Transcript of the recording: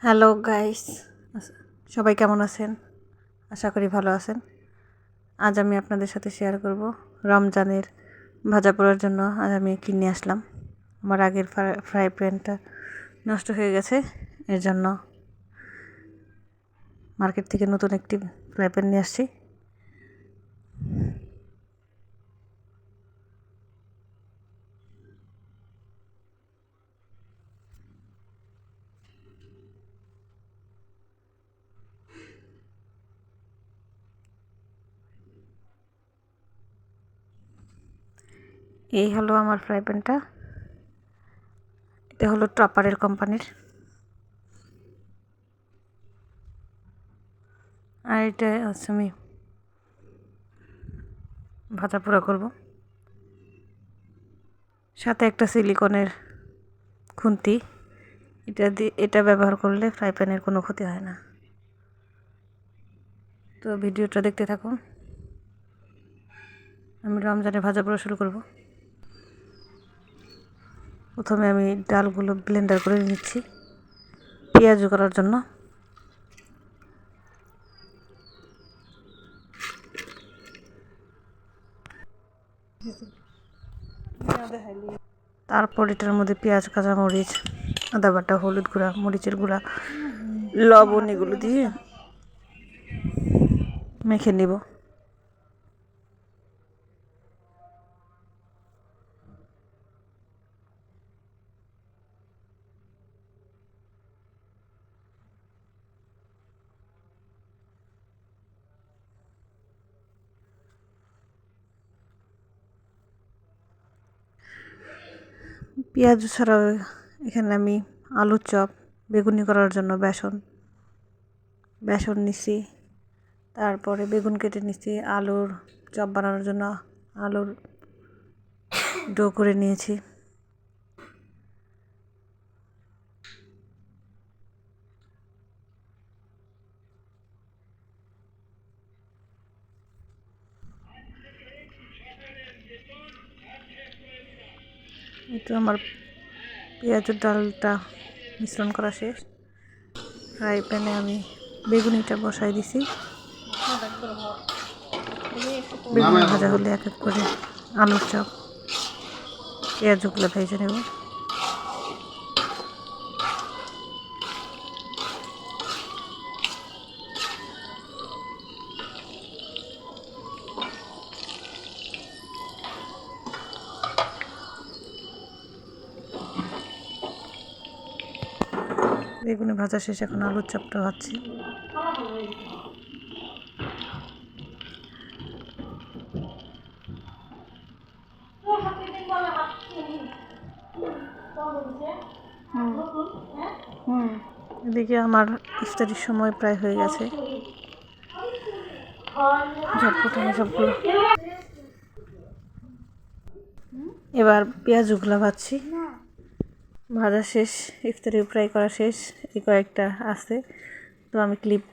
Hello guys, সবাই কেমন আছেন? আশা করি ভালো আছেন। আজ আমি আপনাদের সাথে শেয়ার করব রমজানের ভাজা পোড়ার জন্য আজ আমি কিনে আসলাম। আমার আগের ফ্রাই প্যানটা নষ্ট হয়ে গেছে, এর জন্য মার্কেট থেকে নতুন একটি ফ্রাই প্যান নিয়ে আসছি। এই হলো আমার ফ্রাই প্যানটা। এটা হলো টপারের কোম্পানির, আর এটা হচ্ছে আমি ভাজা পোড়া করব। সাথে একটা সিলিকনের খুন্তি, এটা ব্যবহার করলে ফ্রাই প্যানের কোনো ক্ষতি হয় না। তো ভিডিওটা দেখতে থাকুন। আমি রমজানে ভাজা পোড়া শুরু করব। প্রথমে আমি ডালগুলো ব্লেন্ডার করে নিচ্ছি পেঁয়াজু করার জন্য। তারপর এটার মধ্যে পেঁয়াজ, কাঁচামরিচ, আদা বাটা, হলুদ গুঁড়া, মরিচের গুঁড়া, লবণ এগুলো দিয়ে মেখে নেব। পেঁয়াজ ছাড়াও এখানে আমি আলুর চপ, বেগুনি করার জন্য বেসন নিছি। তারপরে বেগুন কেটে নিছি, আলুর চপ বানানোর জন্য আলুর ডো করে নিয়েছি। এটা আমার পেঁয়াজের ডালটা মিশ্রণ করা শেষ। ফ্রাই প্যানে আমি বেগুনিটা বসাই দিছি। বেগুনি ভাজা হলে এক এক করে আলুর চপ, পেঁয়াজগুলো ভেজে নেব। বেগুনি ভাজা শেষ, এখন আলুর চপটা ভাজছি। এদিকে আমার ইফতারির সময় প্রায় হয়ে গেছে। ঝটপট আমি সবগুলো এবার পেঁয়াজগুলো ভাজছি। ভাজা শেষ, ইফতারি ফ্রাই করা শেষ, এই কয়েকটা আছে, তো আমি ক্লিপ